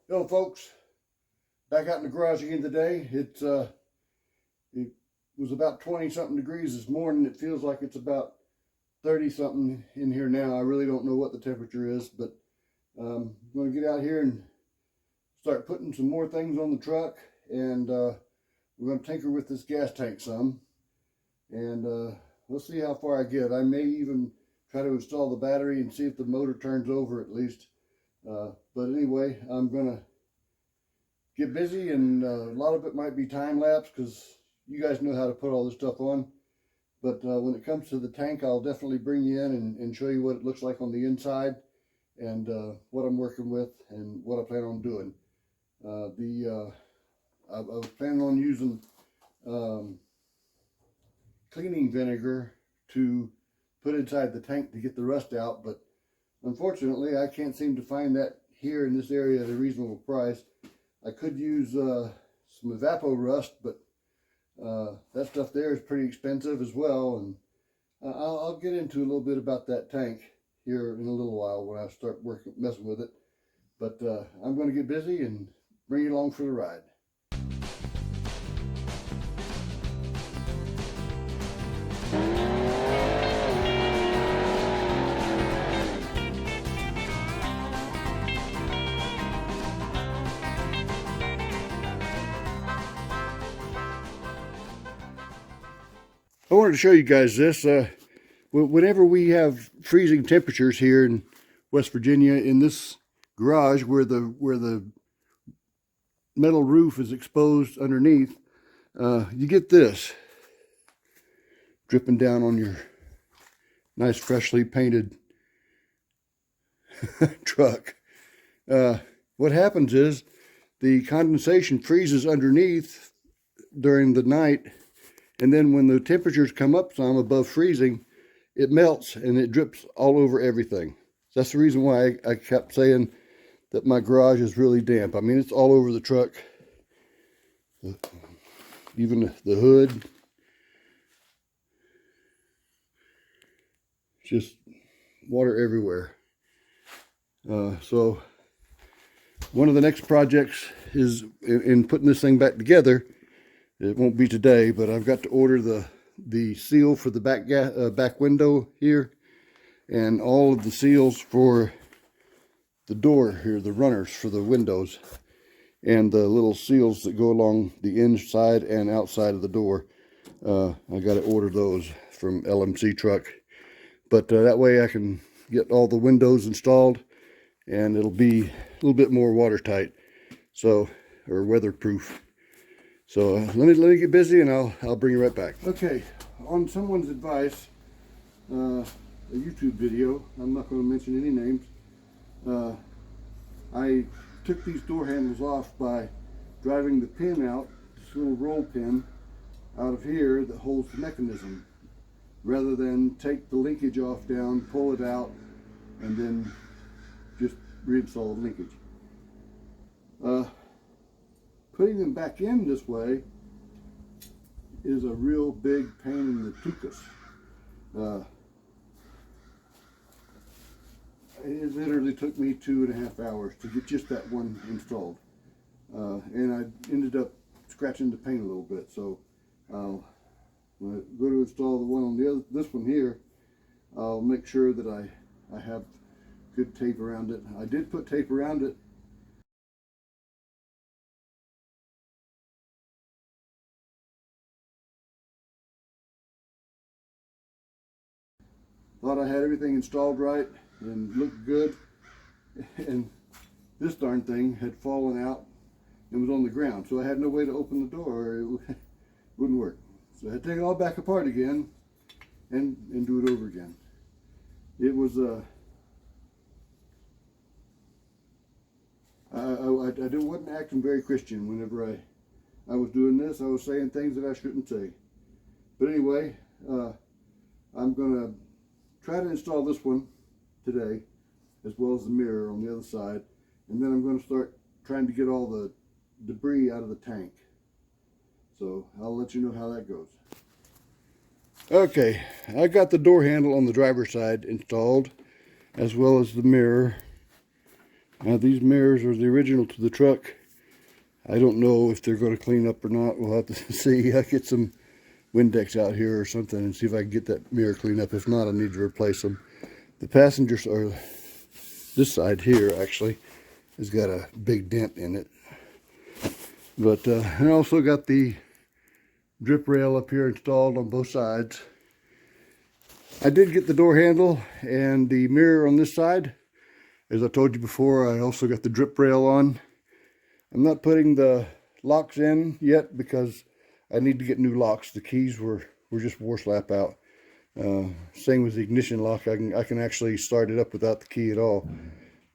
Hello folks, back out in the garage again today. It was about 20 something degrees this morning. It feels like it's about 30 something in here now. I really don't know what the temperature is, but I'm going to get out here and start putting some more things on the truck, and we're going to tinker with this gas tank some, and we'll see how far I get. I may even try to install the battery and see if the motor turns over at least. But anyway, I'm going to get busy, and a lot of it might be time lapse because you guys know how to put all this stuff on. But when it comes to the tank, I'll definitely bring you in and show you what it looks like on the inside, and what I'm working with and what I plan on doing. I was planning on using cleaning vinegar to put inside the tank to get the rust out, but unfortunately I can't seem to find that here in this area at a reasonable price. I could use some evapor rust, but that stuff there is pretty expensive as well, and I'll get into a little bit about that tank here in a little while when I start messing with it. But I'm going to get busy and bring you along for the ride. I wanted to show you guys this. Whenever we have freezing temperatures here in West Virginia, in this garage where the metal roof is exposed underneath, you get this dripping down on your nice freshly painted truck. What happens is the condensation freezes underneath during the night, and then when the temperatures come up some above freezing, it melts and it drips all over everything. That's the reason why I kept saying that my garage is really damp. I mean, it's all over the truck, even the hood. Just water everywhere. So one of the next projects is in putting this thing back together. It won't be today, but I've got to order the seal for the back window here, and all of the seals for the door here, the runners for the windows, and the little seals that go along the inside and outside of the door. I got to order those from LMC Truck, but that way I can get all the windows installed, and it'll be a little bit more watertight, or weatherproof. So let me get busy, and I'll bring you right back. Okay, on someone's advice, a YouTube video, I'm not going to mention any names, I took these door handles off by driving the pin out, this little roll pin, out of here that holds the mechanism, rather than take the linkage off down, pull it out, and then just reinstall the linkage. Putting them back in this way is a real big pain in the tuchus. It literally took me 2.5 hours to get just that one installed, and I ended up scratching the paint a little bit. So when I go to install the one on this one here, I'll make sure that I have good tape around it. I did put tape around it. Thought I had everything installed right and looked good, and this darn thing had fallen out and was on the ground, so I had no way to open the door, or it wouldn't work. So I had to take it all back apart again and do it over again. It was I wasn't acting very Christian whenever I was doing this. I was saying things that I shouldn't say. But anyway, I'm gonna try to install this one today, as well as the mirror on the other side, and then I'm going to start trying to get all the debris out of the tank. So I'll let you know how that goes. Okay, I got the door handle on the driver's side installed, as well as the mirror. Now these mirrors are the original to the truck. I don't know if they're going to clean up or not. We'll have to see. I'll get some Windex out here or something and see if I can get that mirror cleaned up. If not, I need to replace them. The passengers are this side here actually has got a big dent in it. But I also got the drip rail up here installed on both sides. I did get the door handle and the mirror on this side. As I told you before, I also got the drip rail on. I'm not putting the locks in yet because I need to get new locks. The keys were just wore slap out. Same with the ignition lock. I can actually start it up without the key at all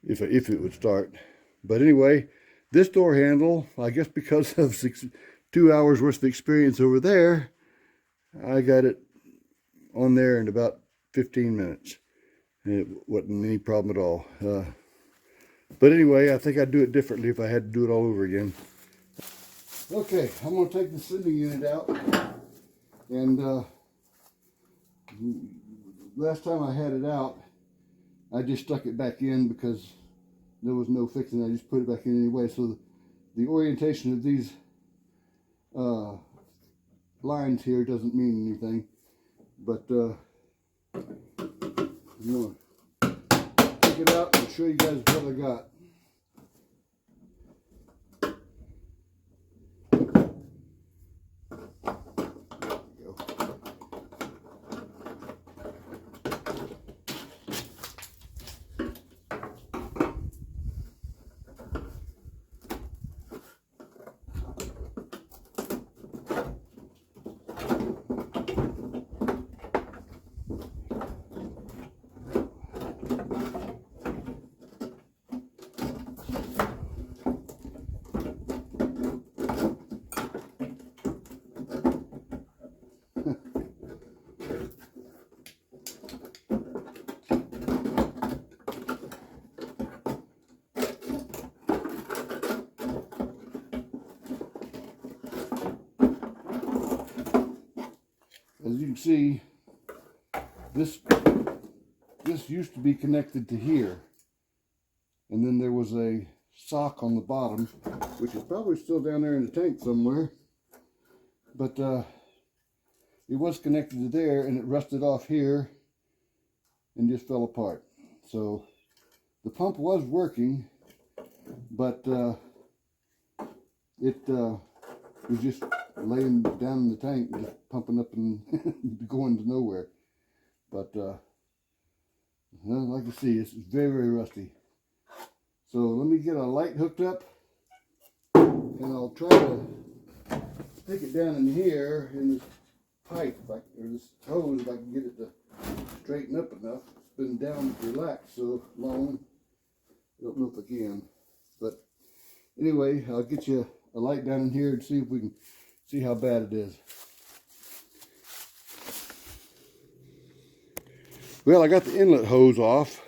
if it would start. But anyway, this door handle, I guess because of 2 hours worth of experience over there, I got it on there in about 15 minutes. And it wasn't any problem at all. But anyway, I think I'd do it differently if I had to do it all over again. Okay, I'm going to take the sending unit out. And last time I had it out, I just stuck it back in because there was no fixing. I just put it back in anyway. So the orientation of these lines here doesn't mean anything. But I'm going to take it out and show you guys what I got. As you can see, this used to be connected to here, and then there was a sock on the bottom, which is probably still down there in the tank somewhere, but it was connected to there, and it rusted off here and just fell apart. So the pump was working, but it was just laying down in the tank, just pumping up and going to nowhere. But like you see, it's very, very rusty. So let me get a light hooked up, and I'll try to stick it down in here in this pipe, or this hose, if I can get it to straighten up enough. It's been down relaxed so long, I don't know if I can. But anyway, I'll get you a light down in here and see if we can see how bad it is. Well, I got the inlet hose off.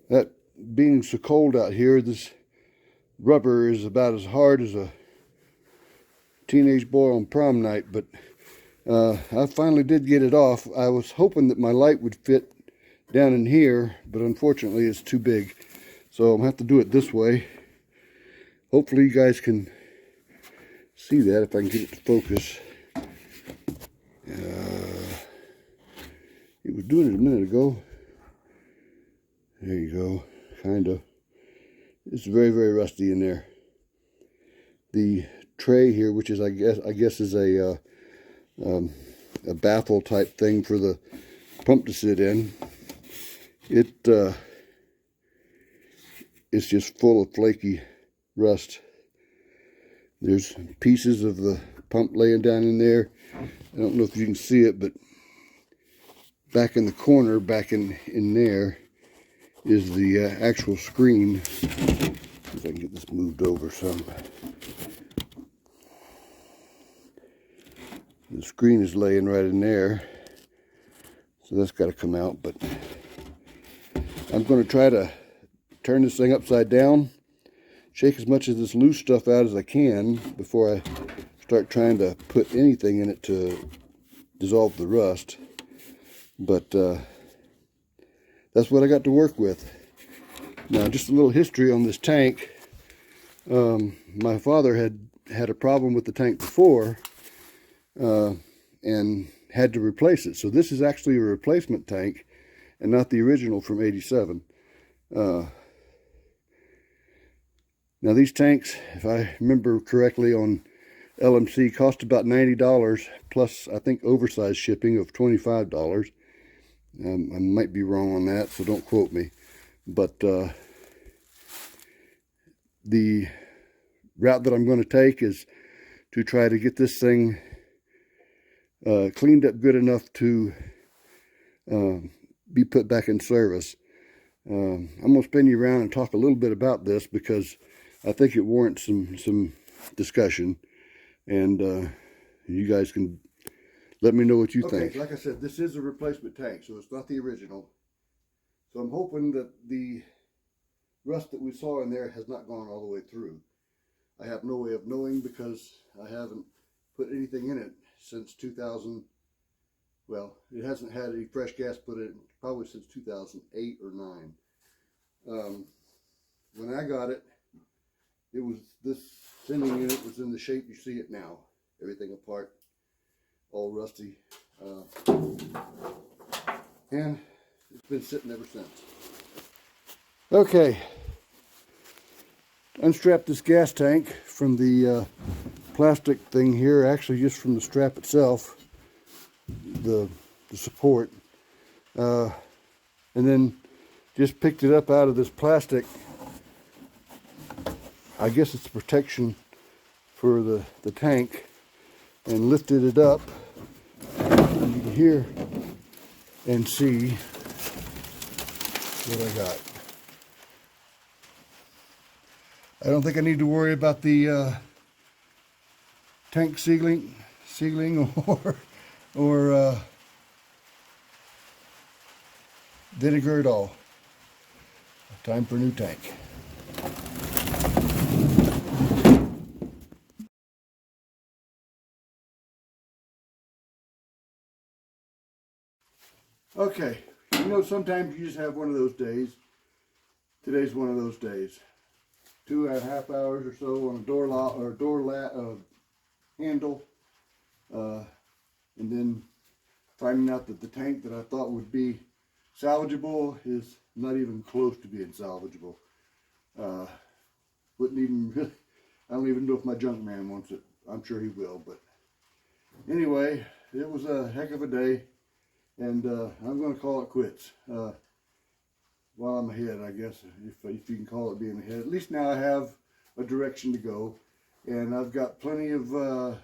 That being so cold out here, this rubber is about as hard as a teenage boy on prom night, but I finally did get it off. I was hoping that my light would fit down in here, but unfortunately it's too big. So I'm going to have to do it this way. Hopefully you guys can see that if I can get it to focus. It was doing it a minute ago. There you go, kind of. It's very, very rusty in there. The tray here, which is I guess is a baffle type thing for the pump to sit in. It's just full of flaky rust. There's pieces of the pump laying down in there. I don't know if you can see it, but back in the corner, back in there, is the actual screen. See if I can get this moved over some. The screen is laying right in there, so that's got to come out. But I'm going to try to turn this thing upside down, shake as much of this loose stuff out as I can before I start trying to put anything in it to dissolve the rust. But that's what I got to work with. Now, just a little history on this tank. My father had a problem with the tank before and had to replace it. So this is actually a replacement tank and not the original from '87. Now these tanks, if I remember correctly on LMC, cost about $90 plus I think oversized shipping of $25. I might be wrong on that, so don't quote me. But the route that I'm going to take is to try to get this thing cleaned up good enough to be put back in service. I'm going to spin you around and talk a little bit about this because I think it warrants some discussion, and you guys can let me know what you think. Like I said, this is a replacement tank, so it's not the original. So I'm hoping that the rust that we saw in there has not gone all the way through. I have no way of knowing because I haven't put anything in it since 2000. Well, it hasn't had any fresh gas put in it probably since 2008 or 9. When I got it, it was this sending unit was in the shape you see it now. Everything apart, all rusty, and it's been sitting ever since. Okay, unstrap this gas tank from the plastic thing here, actually just from the strap itself, the support, and then just picked it up out of this plastic. I guess it's protection for the tank, and lifted it up. And you can hear and see what I got. I don't think I need to worry about the tank sealing or vinegar at all. Time for a new tank. Okay, you know, sometimes you just have one of those days. Today's one of those days. 2.5 hours or so on a door lock or handle, and then finding out that the tank that I thought would be salvageable is not even close to being salvageable. Wouldn't even really, I don't even know if my junk man wants it. I'm sure he will, but anyway, it was a heck of a day. And I'm going to call it quits while I'm ahead, I guess, if you can call it being ahead. At least now I have a direction to go, and I've got plenty of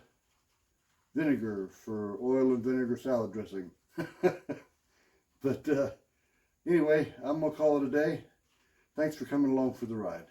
vinegar for oil and vinegar salad dressing. But anyway, I'm going to call it a day. Thanks for coming along for the ride.